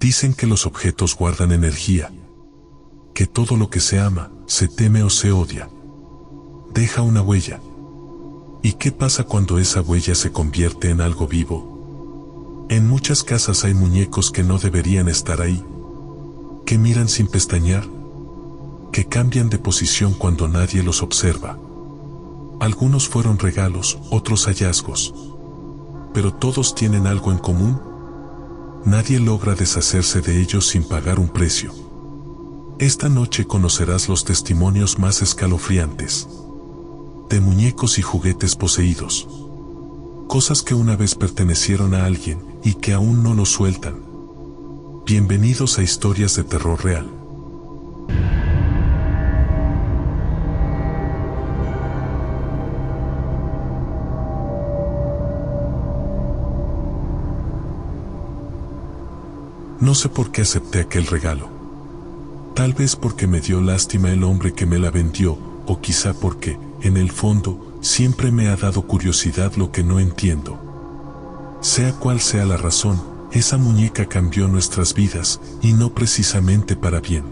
Dicen que los objetos guardan energía, que todo lo que se ama, se teme o se odia, deja una huella. ¿Y qué pasa cuando esa huella se convierte en algo vivo? En muchas casas hay muñecos que no deberían estar ahí, que miran sin pestañear, que cambian de posición cuando nadie los observa. Algunos fueron regalos, otros hallazgos. Pero todos tienen algo en común. Nadie logra deshacerse de ellos sin pagar un precio. Esta noche conocerás los testimonios más escalofriantes de muñecos y juguetes poseídos. Cosas que una vez pertenecieron a alguien y que aún no lo sueltan. Bienvenidos a Historias de Terror Real. No sé por qué acepté aquel regalo. Tal vez porque me dio lástima el hombre que me la vendió, o quizá porque, en el fondo, siempre me ha dado curiosidad lo que no entiendo. Sea cual sea la razón, esa muñeca cambió nuestras vidas, y no precisamente para bien.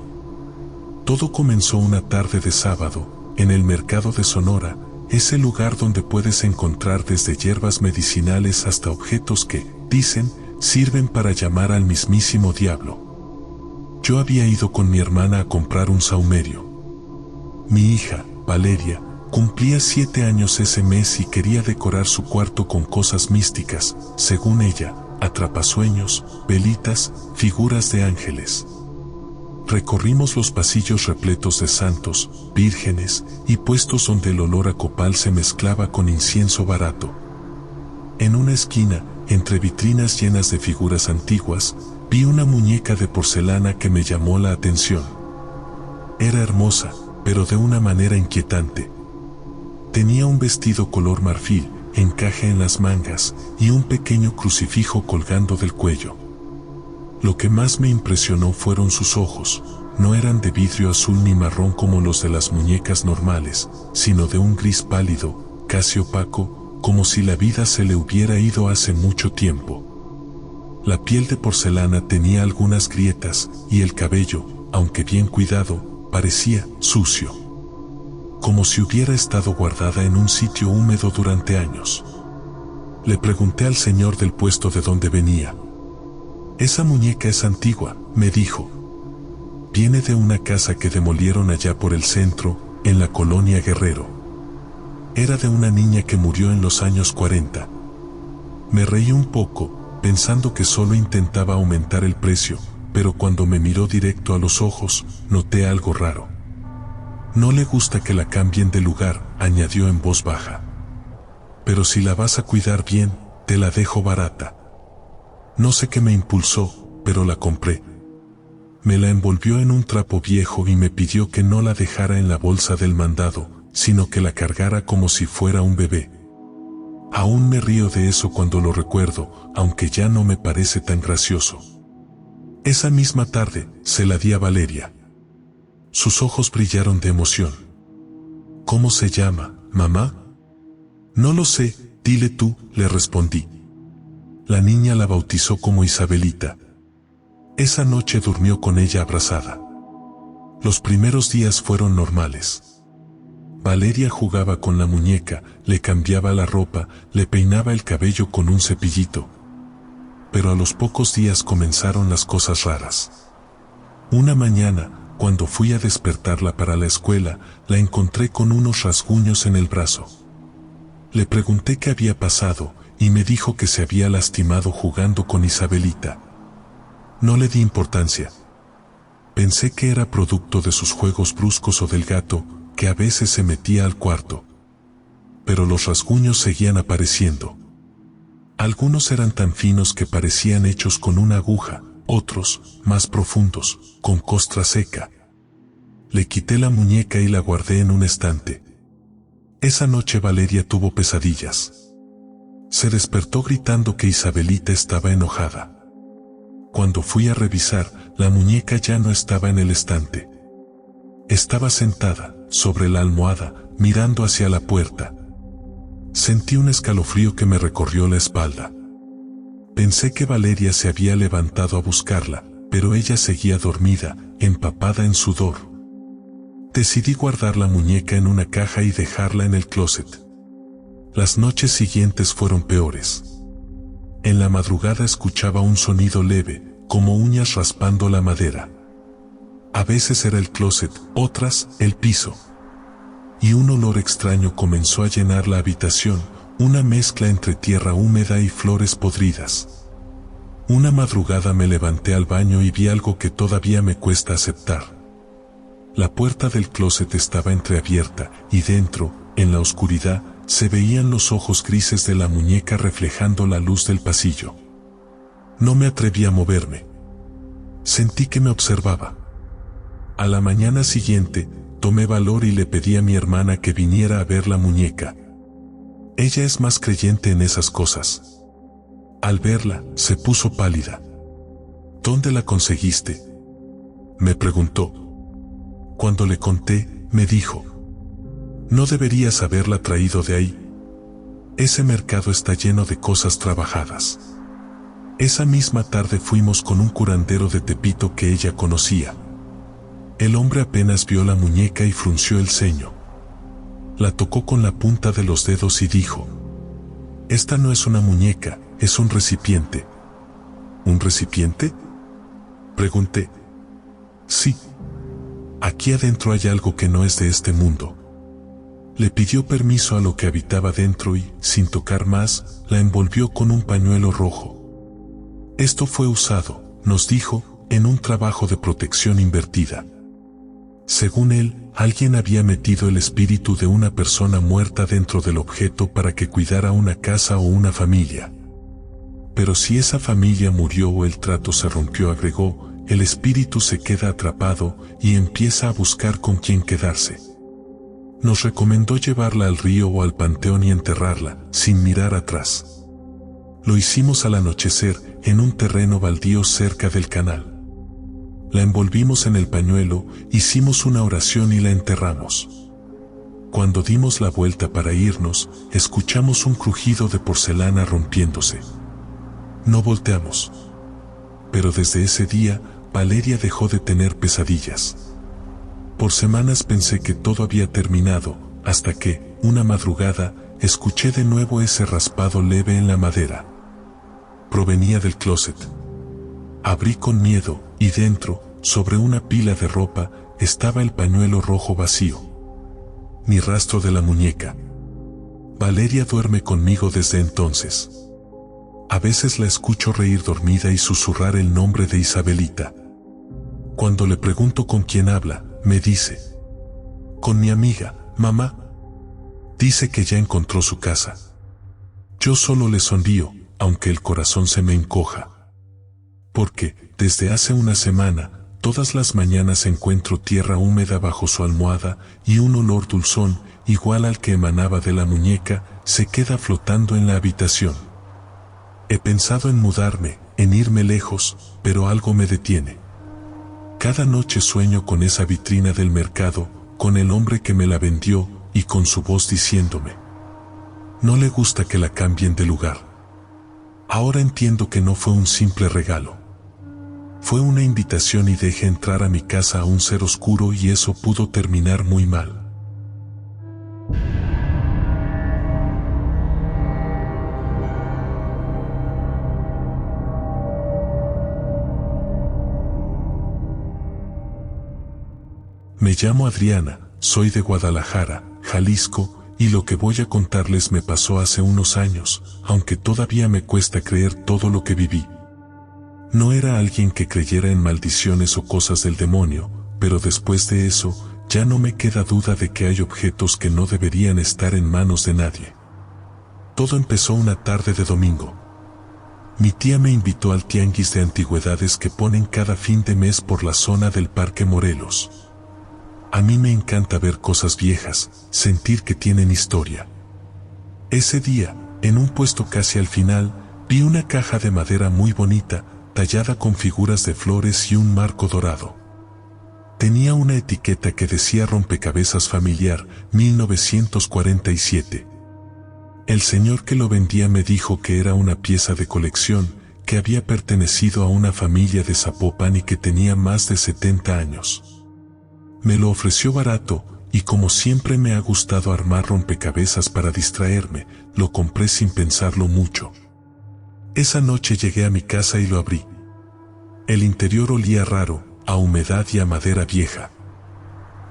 Todo comenzó una tarde de sábado, en el mercado de Sonora, ese lugar donde puedes encontrar desde hierbas medicinales hasta objetos que, dicen, sirven para llamar al mismísimo diablo. Yo había ido con mi hermana a comprar un sahumerio. Mi hija, Valeria, cumplía 7 años ese mes y quería decorar su cuarto con cosas místicas, según ella, atrapasueños, velitas, figuras de ángeles. Recorrimos los pasillos repletos de santos, vírgenes y puestos donde el olor a copal se mezclaba con incienso barato. En una esquina, entre vitrinas llenas de figuras antiguas, vi una muñeca de porcelana que me llamó la atención. Era hermosa, pero de una manera inquietante. Tenía un vestido color marfil, encaje en las mangas, y un pequeño crucifijo colgando del cuello. Lo que más me impresionó fueron sus ojos. No eran de vidrio azul ni marrón como los de las muñecas normales, sino de un gris pálido, casi opaco, como si la vida se le hubiera ido hace mucho tiempo. La piel de porcelana tenía algunas grietas, y el cabello, aunque bien cuidado, parecía sucio, como si hubiera estado guardada en un sitio húmedo durante años. Le pregunté al señor del puesto de dónde venía. «Esa muñeca es antigua», me dijo. «Viene de una casa que demolieron allá por el centro, en la colonia Guerrero. Era de una niña que murió en los años 40. Me reí un poco, pensando que solo intentaba aumentar el precio, pero cuando me miró directo a los ojos, noté algo raro. «No le gusta que la cambien de lugar», añadió en voz baja. «Pero si la vas a cuidar bien, te la dejo barata». No sé qué me impulsó, pero la compré. Me la envolvió en un trapo viejo y me pidió que no la dejara en la bolsa del mandado, sino que la cargara como si fuera un bebé. Aún me río de eso cuando lo recuerdo, aunque ya no me parece tan gracioso. Esa misma tarde, se la di a Valeria. Sus ojos brillaron de emoción. «¿Cómo se llama, mamá?» «No lo sé, dile tú», le respondí. La niña la bautizó como Isabelita. Esa noche durmió con ella abrazada. Los primeros días fueron normales. Valeria jugaba con la muñeca, le cambiaba la ropa, le peinaba el cabello con un cepillito. Pero a los pocos días comenzaron las cosas raras. Una mañana, cuando fui a despertarla para la escuela, la encontré con unos rasguños en el brazo. Le pregunté qué había pasado, y me dijo que se había lastimado jugando con Isabelita. No le di importancia. Pensé que era producto de sus juegos bruscos o del gato, que a veces se metía al cuarto. Pero los rasguños seguían apareciendo. Algunos eran tan finos que parecían hechos con una aguja, otros, más profundos, con costra seca. Le quité la muñeca y la guardé en un estante. Esa noche Valeria tuvo pesadillas. Se despertó gritando que Isabelita estaba enojada. Cuando fui a revisar, la muñeca ya no estaba en el estante. Estaba sentada, sobre la almohada, mirando hacia la puerta. Sentí un escalofrío que me recorrió la espalda. Pensé que Valeria se había levantado a buscarla, pero ella seguía dormida, empapada en sudor. Decidí guardar la muñeca en una caja y dejarla en el closet. Las noches siguientes fueron peores. En la madrugada escuchaba un sonido leve, como uñas raspando la madera. A veces era el closet, otras, el piso. Y un olor extraño comenzó a llenar la habitación, una mezcla entre tierra húmeda y flores podridas. Una madrugada me levanté al baño y vi algo que todavía me cuesta aceptar. La puerta del closet estaba entreabierta y dentro, en la oscuridad, se veían los ojos grises de la muñeca reflejando la luz del pasillo. No me atreví a moverme. Sentí que me observaba. A la mañana siguiente, tomé valor y le pedí a mi hermana que viniera a ver la muñeca. Ella es más creyente en esas cosas. Al verla, se puso pálida. ¿Dónde la conseguiste?, me preguntó. Cuando le conté, me dijo: no deberías haberla traído de ahí. Ese mercado está lleno de cosas trabajadas. Esa misma tarde fuimos con un curandero de Tepito que ella conocía. El hombre apenas vio la muñeca y frunció el ceño. La tocó con la punta de los dedos y dijo: esta no es una muñeca, es un recipiente. ¿Un recipiente?, pregunté. Sí. Aquí adentro hay algo que no es de este mundo. Le pidió permiso a lo que habitaba dentro y, sin tocar más, la envolvió con un pañuelo rojo. Esto fue usado, nos dijo, en un trabajo de protección invertida. Según él, alguien había metido el espíritu de una persona muerta dentro del objeto para que cuidara una casa o una familia. Pero si esa familia murió o el trato se rompió, agregó, el espíritu se queda atrapado y empieza a buscar con quién quedarse. Nos recomendó llevarla al río o al panteón y enterrarla, sin mirar atrás. Lo hicimos al anochecer, en un terreno baldío cerca del canal. La envolvimos en el pañuelo, hicimos una oración y la enterramos. Cuando dimos la vuelta para irnos, escuchamos un crujido de porcelana rompiéndose. No volteamos. Pero desde ese día, Valeria dejó de tener pesadillas. Por semanas pensé que todo había terminado, hasta que, una madrugada, escuché de nuevo ese raspado leve en la madera. Provenía del closet. Abrí con miedo, y dentro, sobre una pila de ropa, estaba el pañuelo rojo vacío. Ni rastro de la muñeca. Valeria duerme conmigo desde entonces. A veces la escucho reír dormida y susurrar el nombre de Isabelita. Cuando le pregunto con quién habla, me dice: con mi amiga, mamá. Dice que ya encontró su casa. Yo solo le sonrío, aunque el corazón se me encoja. Porque, desde hace una semana, todas las mañanas encuentro tierra húmeda bajo su almohada y un olor dulzón, igual al que emanaba de la muñeca, se queda flotando en la habitación. He pensado en mudarme, en irme lejos, pero algo me detiene. Cada noche sueño con esa vitrina del mercado, con el hombre que me la vendió y con su voz diciéndome: no le gusta que la cambien de lugar. Ahora entiendo que no fue un simple regalo. Fue una invitación y dejé entrar a mi casa a un ser oscuro y eso pudo terminar muy mal. Me llamo Adriana, soy de Guadalajara, Jalisco, y lo que voy a contarles me pasó hace unos años, aunque todavía me cuesta creer todo lo que viví. No era alguien que creyera en maldiciones o cosas del demonio, pero después de eso, ya no me queda duda de que hay objetos que no deberían estar en manos de nadie. Todo empezó una tarde de domingo. Mi tía me invitó al tianguis de antigüedades que ponen cada fin de mes por la zona del Parque Morelos. A mí me encanta ver cosas viejas, sentir que tienen historia. Ese día, en un puesto casi al final, vi una caja de madera muy bonita, tallada con figuras de flores y un marco dorado. Tenía una etiqueta que decía rompecabezas familiar, 1947. El señor que lo vendía me dijo que era una pieza de colección, que había pertenecido a una familia de Zapopan y que tenía más de 70 años. Me lo ofreció barato y como siempre me ha gustado armar rompecabezas para distraerme, lo compré sin pensarlo mucho. Esa noche llegué a mi casa y lo abrí. El interior olía raro, a humedad y a madera vieja.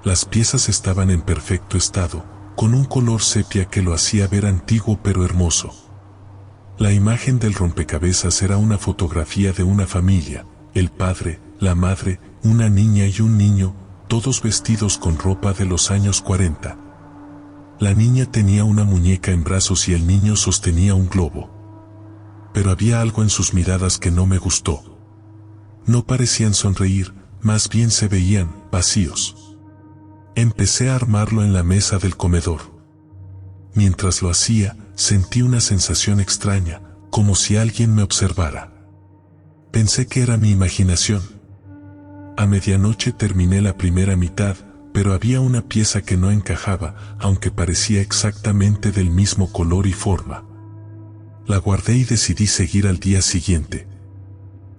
Las piezas estaban en perfecto estado, con un color sepia que lo hacía ver antiguo pero hermoso. La imagen del rompecabezas era una fotografía de una familia, el padre, la madre, una niña y un niño, todos vestidos con ropa de los años 40. La niña tenía una muñeca en brazos y el niño sostenía un globo. Pero había algo en sus miradas que no me gustó. No parecían sonreír, más bien se veían vacíos. Empecé a armarlo en la mesa del comedor. Mientras lo hacía, sentí una sensación extraña, como si alguien me observara. Pensé que era mi imaginación. A medianoche terminé la primera mitad, pero había una pieza que no encajaba, aunque parecía exactamente del mismo color y forma. La guardé y decidí seguir al día siguiente.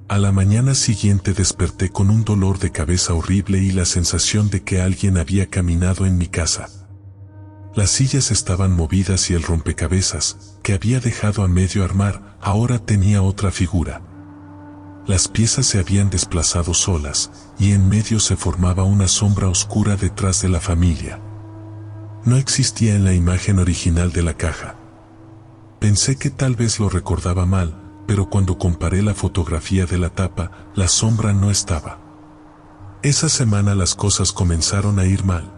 A la mañana siguiente desperté con un dolor de cabeza horrible y la sensación de que alguien había caminado en mi casa. Las sillas estaban movidas y el rompecabezas, que había dejado a medio armar, ahora tenía otra figura. Las piezas se habían desplazado solas, y en medio se formaba una sombra oscura detrás de la familia. No existía en la imagen original de la caja. Pensé que tal vez lo recordaba mal, pero cuando comparé la fotografía de la tapa, la sombra no estaba. Esa semana las cosas comenzaron a ir mal.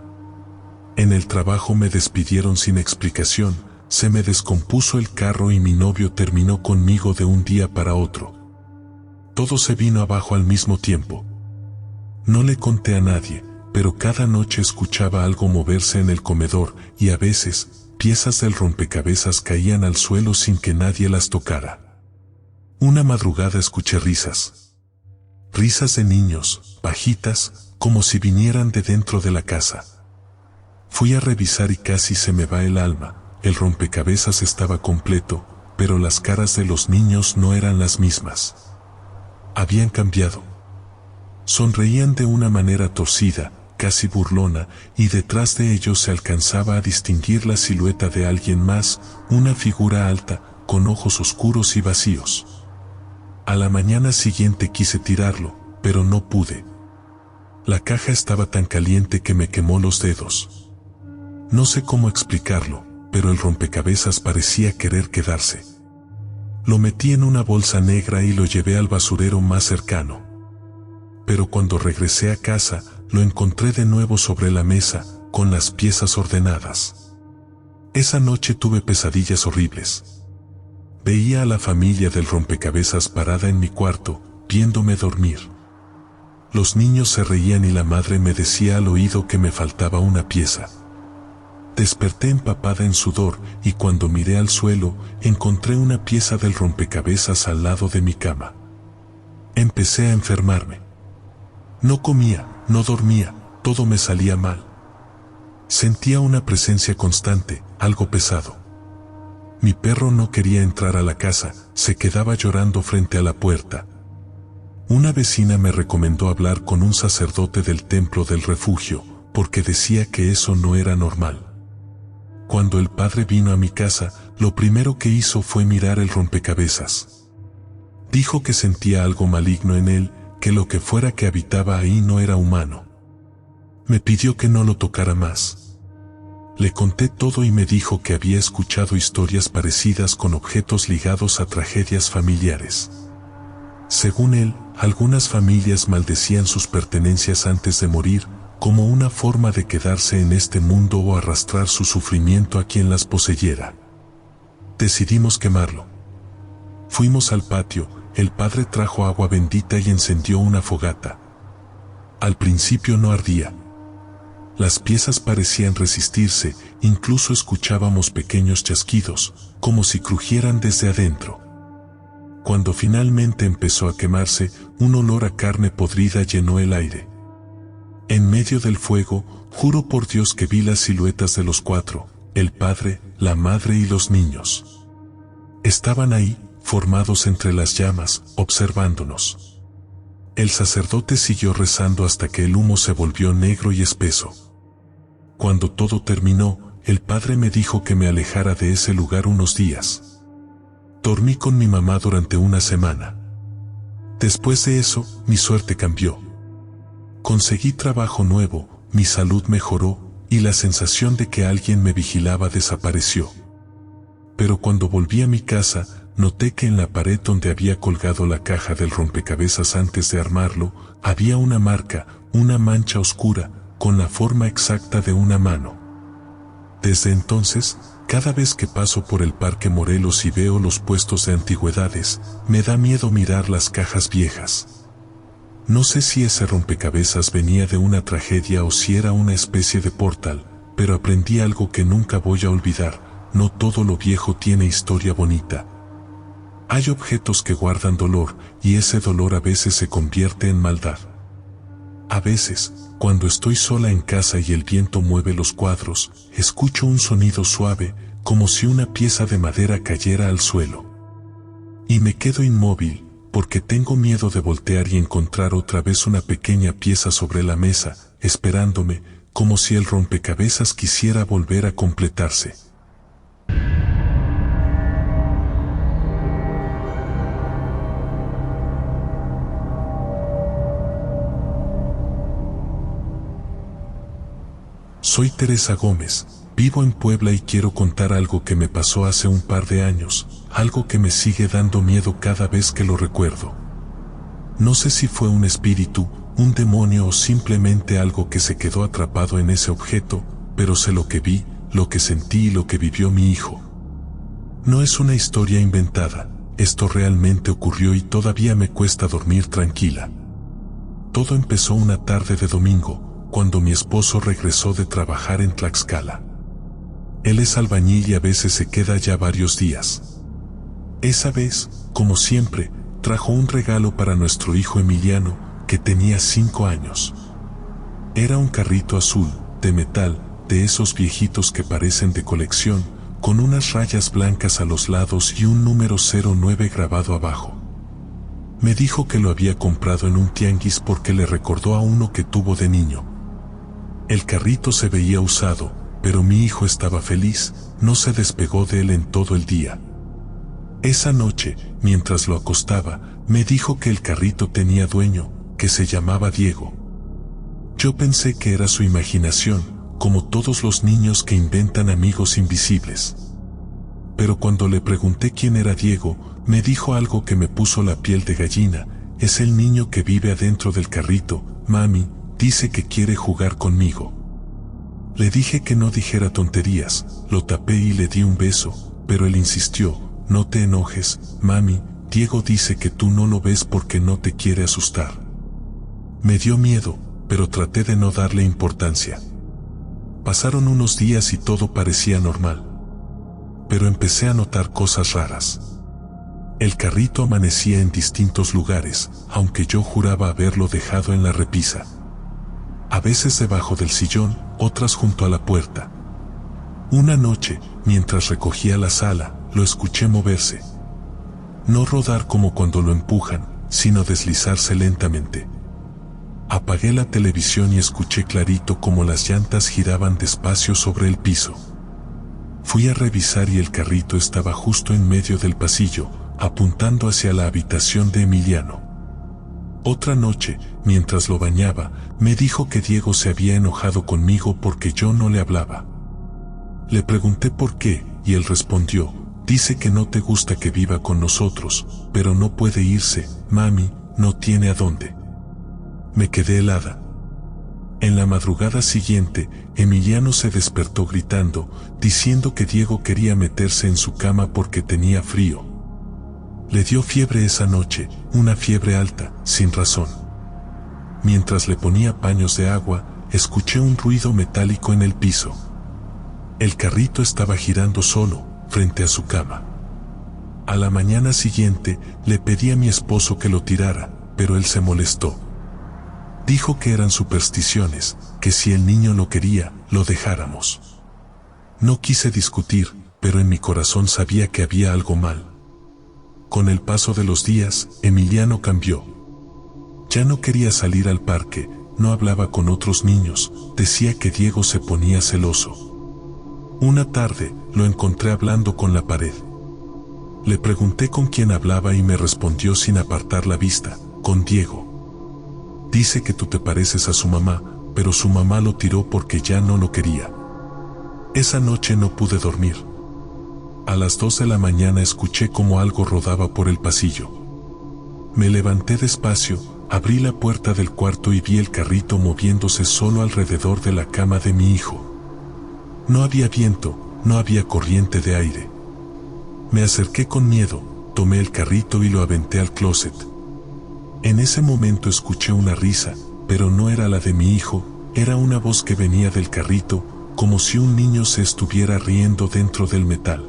En el trabajo me despidieron sin explicación, se me descompuso el carro y mi novio terminó conmigo de un día para otro. Todo se vino abajo al mismo tiempo. No le conté a nadie, pero cada noche escuchaba algo moverse en el comedor y a veces, piezas del rompecabezas caían al suelo sin que nadie las tocara. Una madrugada escuché risas. Risas de niños, bajitas, como si vinieran de dentro de la casa. Fui a revisar y casi se me va el alma. El rompecabezas estaba completo, pero las caras de los niños no eran las mismas. Habían cambiado. Sonreían de una manera torcida, casi burlona, y detrás de ellos se alcanzaba a distinguir la silueta de alguien más, una figura alta, con ojos oscuros y vacíos. A la mañana siguiente quise tirarlo, pero no pude. La caja estaba tan caliente que me quemó los dedos. No sé cómo explicarlo, pero el rompecabezas parecía querer quedarse. Lo metí en una bolsa negra y lo llevé al basurero más cercano. Pero cuando regresé a casa, lo encontré de nuevo sobre la mesa, con las piezas ordenadas. Esa noche tuve pesadillas horribles. Veía a la familia del rompecabezas parada en mi cuarto, viéndome dormir. Los niños se reían y la madre me decía al oído que me faltaba una pieza. Desperté empapada en sudor y cuando miré al suelo, encontré una pieza del rompecabezas al lado de mi cama. Empecé a enfermarme. No comía, no dormía, todo me salía mal. Sentía una presencia constante, algo pesado. Mi perro no quería entrar a la casa, se quedaba llorando frente a la puerta. Una vecina me recomendó hablar con un sacerdote del templo del refugio, porque decía que eso no era normal. Cuando el padre vino a mi casa, lo primero que hizo fue mirar el rompecabezas. Dijo que sentía algo maligno en él, que lo que fuera que habitaba ahí no era humano. Me pidió que no lo tocara más. Le conté todo y me dijo que había escuchado historias parecidas con objetos ligados a tragedias familiares. Según él, algunas familias maldecían sus pertenencias antes de morir, como una forma de quedarse en este mundo o arrastrar su sufrimiento a quien las poseyera. Decidimos quemarlo. Fuimos al patio, el padre trajo agua bendita y encendió una fogata. Al principio no ardía. Las piezas parecían resistirse, incluso escuchábamos pequeños chasquidos, como si crujieran desde adentro. Cuando finalmente empezó a quemarse, un olor a carne podrida llenó el aire. En medio del fuego, juro por Dios que vi las siluetas de los cuatro, el padre, la madre y los niños. Estaban ahí, formados entre las llamas, observándonos. El sacerdote siguió rezando hasta que el humo se volvió negro y espeso. Cuando todo terminó, el padre me dijo que me alejara de ese lugar unos días. Dormí con mi mamá durante una semana. Después de eso, mi suerte cambió. Conseguí trabajo nuevo, mi salud mejoró, y la sensación de que alguien me vigilaba desapareció. Pero cuando volví a mi casa, noté que en la pared donde había colgado la caja del rompecabezas antes de armarlo, había una marca, una mancha oscura, con la forma exacta de una mano. Desde entonces, cada vez que paso por el Parque Morelos y veo los puestos de antigüedades, me da miedo mirar las cajas viejas. No sé si ese rompecabezas venía de una tragedia o si era una especie de portal, pero aprendí algo que nunca voy a olvidar: no todo lo viejo tiene historia bonita. Hay objetos que guardan dolor, y ese dolor a veces se convierte en maldad. A veces, cuando estoy sola en casa y el viento mueve los cuadros, escucho un sonido suave, como si una pieza de madera cayera al suelo. Y me quedo inmóvil, porque tengo miedo de voltear y encontrar otra vez una pequeña pieza sobre la mesa, esperándome, como si el rompecabezas quisiera volver a completarse. Soy Teresa Gómez, vivo en Puebla y quiero contar algo que me pasó hace un par de años, algo que me sigue dando miedo cada vez que lo recuerdo. No sé si fue un espíritu, un demonio o simplemente algo que se quedó atrapado en ese objeto, pero sé lo que vi, lo que sentí y lo que vivió mi hijo. No es una historia inventada, esto realmente ocurrió y todavía me cuesta dormir tranquila. Todo empezó una tarde de domingo, cuando mi esposo regresó de trabajar en Tlaxcala. Él es albañil y a veces se queda ya varios días. Esa vez, como siempre, trajo un regalo para nuestro hijo Emiliano, que tenía 5 años. Era un carrito azul, de metal, de esos viejitos que parecen de colección, con unas rayas blancas a los lados y un número 09 grabado abajo. Me dijo que lo había comprado en un tianguis porque le recordó a uno que tuvo de niño. El carrito se veía usado, pero mi hijo estaba feliz, no se despegó de él en todo el día. Esa noche, mientras lo acostaba, me dijo que el carrito tenía dueño, que se llamaba Diego. Yo pensé que era su imaginación, como todos los niños que inventan amigos invisibles. Pero cuando le pregunté quién era Diego, me dijo algo que me puso la piel de gallina: es el niño que vive adentro del carrito, mami, dice que quiere jugar conmigo. Le dije que no dijera tonterías, lo tapé y le di un beso, pero él insistió: no te enojes, mami, Diego dice que tú no lo ves porque no te quiere asustar. Me dio miedo, pero traté de no darle importancia. Pasaron unos días y todo parecía normal. Pero empecé a notar cosas raras. El carrito amanecía en distintos lugares, aunque yo juraba haberlo dejado en la repisa. A veces debajo del sillón, otras junto a la puerta. Una noche, mientras recogía la sala, lo escuché moverse. No rodar como cuando lo empujan, sino deslizarse lentamente. Apagué la televisión y escuché clarito como las llantas giraban despacio sobre el piso. Fui a revisar y el carrito estaba justo en medio del pasillo, apuntando hacia la habitación de Emiliano. Otra noche, mientras lo bañaba, me dijo que Diego se había enojado conmigo porque yo no le hablaba. Le pregunté por qué, y él respondió: dice que no te gusta que viva con nosotros, pero no puede irse, mami, no tiene a dónde. Me quedé helada. En la madrugada siguiente, Emiliano se despertó gritando, diciendo que Diego quería meterse en su cama porque tenía frío. Le dio fiebre esa noche, una fiebre alta, sin razón. Mientras le ponía paños de agua, escuché un ruido metálico en el piso. El carrito estaba girando solo, frente a su cama. A la mañana siguiente, le pedí a mi esposo que lo tirara, pero él se molestó. Dijo que eran supersticiones, que si el niño lo quería, lo dejáramos. No quise discutir, pero en mi corazón sabía que había algo mal. Con el paso de los días, Emiliano cambió. Ya no quería salir al parque, no hablaba con otros niños, decía que Diego se ponía celoso. Una tarde, lo encontré hablando con la pared. Le pregunté con quién hablaba y me respondió sin apartar la vista, con Diego. Dice que tú te pareces a su mamá, pero su mamá lo tiró porque ya no lo quería. Esa noche no pude dormir. A las 2 de la mañana escuché como algo rodaba por el pasillo. Me levanté despacio, abrí la puerta del cuarto y vi el carrito moviéndose solo alrededor de la cama de mi hijo. No había viento, no había corriente de aire. Me acerqué con miedo, tomé el carrito y lo aventé al closet. En ese momento escuché una risa, pero no era la de mi hijo, era una voz que venía del carrito, como si un niño se estuviera riendo dentro del metal.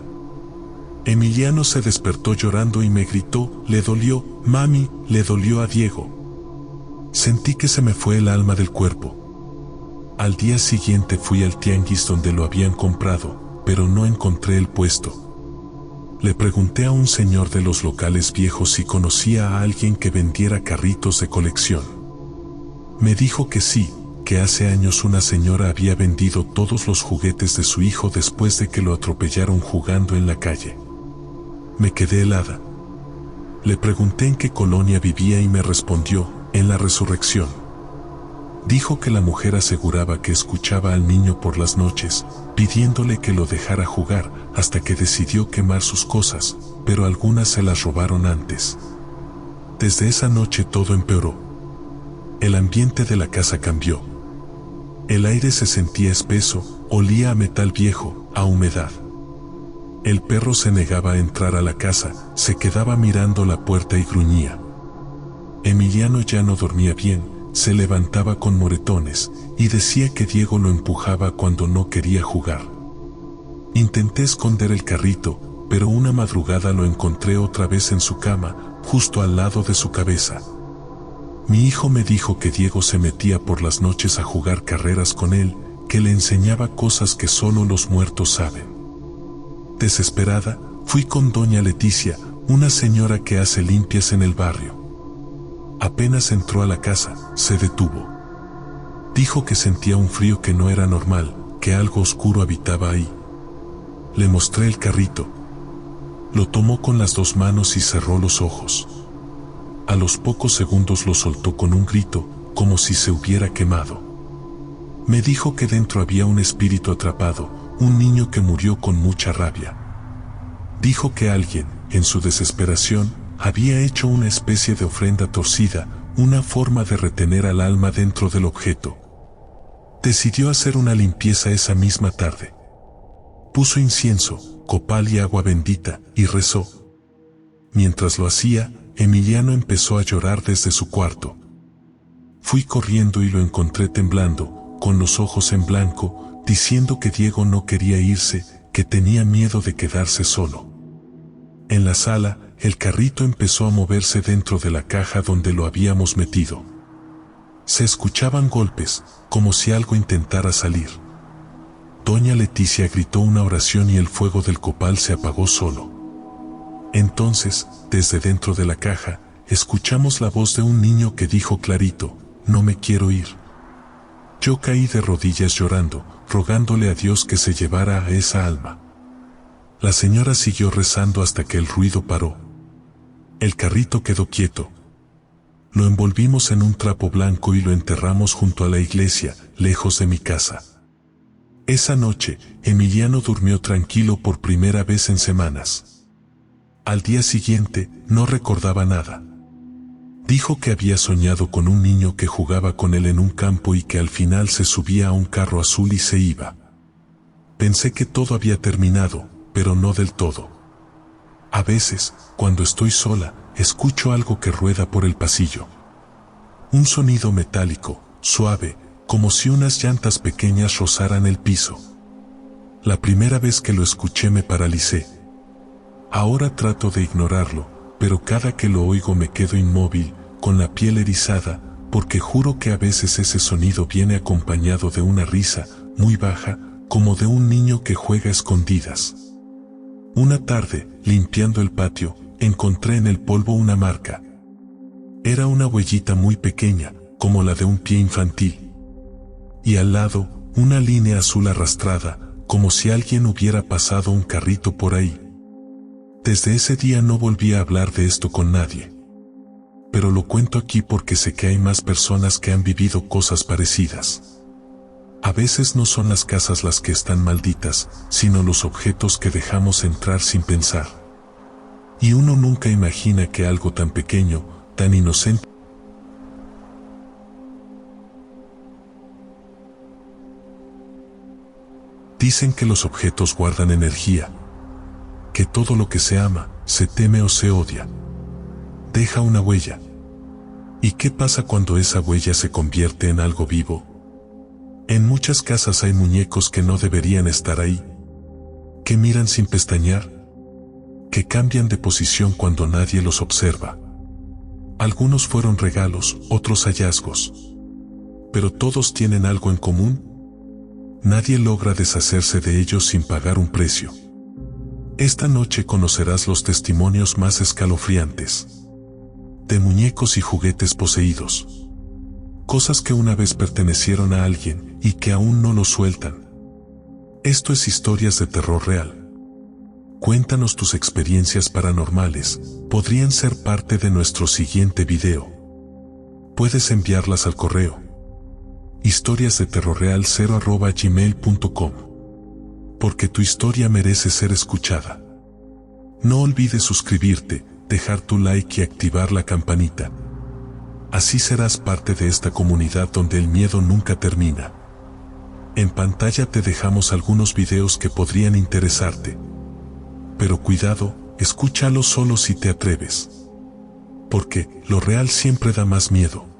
Emiliano se despertó llorando y me gritó, le dolió, mami, le dolió a Diego. Sentí que se me fue el alma del cuerpo. Al día siguiente fui al tianguis donde lo habían comprado, pero no encontré el puesto. Le pregunté a un señor de los locales viejos si conocía a alguien que vendiera carritos de colección. Me dijo que sí, que hace años una señora había vendido todos los juguetes de su hijo después de que lo atropellaron jugando en la calle. Me quedé helada. Le pregunté en qué colonia vivía y me respondió, en la Resurrección. Dijo que la mujer aseguraba que escuchaba al niño por las noches, pidiéndole que lo dejara jugar, hasta que decidió quemar sus cosas, pero algunas se las robaron antes. Desde esa noche todo empeoró. El ambiente de la casa cambió. El aire se sentía espeso, olía a metal viejo, a humedad. El perro se negaba a entrar a la casa, se quedaba mirando la puerta y gruñía. Emiliano ya no dormía bien, se levantaba con moretones, y decía que Diego lo empujaba cuando no quería jugar. Intenté esconder el carrito, pero una madrugada lo encontré otra vez en su cama, justo al lado de su cabeza. Mi hijo me dijo que Diego se metía por las noches a jugar carreras con él, que le enseñaba cosas que solo los muertos saben. Desesperada, fui con doña Leticia, una señora que hace limpias en el barrio. Apenas entró a la casa, se detuvo. Dijo que sentía un frío que no era normal, que algo oscuro habitaba ahí. Le mostré el carrito. Lo tomó con las 2 manos y cerró los ojos. A los pocos segundos lo soltó con un grito, como si se hubiera quemado. Me dijo que dentro había un espíritu atrapado, un niño que murió con mucha rabia. Dijo que alguien, en su desesperación, había hecho una especie de ofrenda torcida, una forma de retener al alma dentro del objeto. Decidió hacer una limpieza esa misma tarde. Puso incienso, copal y agua bendita, y rezó. Mientras lo hacía, Emiliano empezó a llorar desde su cuarto. Fui corriendo y lo encontré temblando, con los ojos en blanco, diciendo que Diego no quería irse, que tenía miedo de quedarse solo. En la sala, el carrito empezó a moverse dentro de la caja donde lo habíamos metido. Se escuchaban golpes, como si algo intentara salir. Doña Leticia gritó una oración y el fuego del copal se apagó solo. Entonces, desde dentro de la caja, escuchamos la voz de un niño que dijo clarito, «No me quiero ir». Yo caí de rodillas llorando, rogándole a Dios que se llevara a esa alma. La señora siguió rezando hasta que el ruido paró. El carrito quedó quieto. Lo envolvimos en un trapo blanco y lo enterramos junto a la iglesia, lejos de mi casa. Esa noche, Emiliano durmió tranquilo por primera vez en semanas. Al día siguiente, no recordaba nada. Dijo que había soñado con un niño que jugaba con él en un campo y que al final se subía a un carro azul y se iba. Pensé que todo había terminado, pero no del todo. A veces, cuando estoy sola, escucho algo que rueda por el pasillo. Un sonido metálico, suave, como si unas llantas pequeñas rozaran el piso. La primera vez que lo escuché me paralicé. Ahora trato de ignorarlo, pero cada que lo oigo me quedo inmóvil, con la piel erizada, porque juro que a veces ese sonido viene acompañado de una risa, muy baja, como de un niño que juega a escondidas. Una tarde, limpiando el patio, encontré en el polvo una marca. Era una huellita muy pequeña, como la de un pie infantil. Y al lado, una línea azul arrastrada, como si alguien hubiera pasado un carrito por ahí. Desde ese día no volví a hablar de esto con nadie. Pero lo cuento aquí porque sé que hay más personas que han vivido cosas parecidas. A veces no son las casas las que están malditas, sino los objetos que dejamos entrar sin pensar. Y uno nunca imagina que algo tan pequeño, tan inocente. Dicen que los objetos guardan energía, que todo lo que se ama, se teme o se odia, deja una huella. ¿Y qué pasa cuando esa huella se convierte en algo vivo? En muchas casas hay muñecos que no deberían estar ahí, que miran sin pestañear, que cambian de posición cuando nadie los observa. Algunos fueron regalos, otros hallazgos. Pero todos tienen algo en común. Nadie logra deshacerse de ellos sin pagar un precio. Esta noche conocerás los testimonios más escalofriantes de muñecos y juguetes poseídos. Cosas que una vez pertenecieron a alguien y que aún no lo sueltan. Esto es Historias de Terror Real. Cuéntanos tus experiencias paranormales, podrían ser parte de nuestro siguiente video. Puedes enviarlas al correo historiasdeterrorreal0@gmail.com, porque tu historia merece ser escuchada. No olvides suscribirte, dejar tu like y activar la campanita. Así serás parte de esta comunidad donde el miedo nunca termina. En pantalla te dejamos algunos videos que podrían interesarte. Pero cuidado, escúchalo solo si te atreves. Porque lo real siempre da más miedo.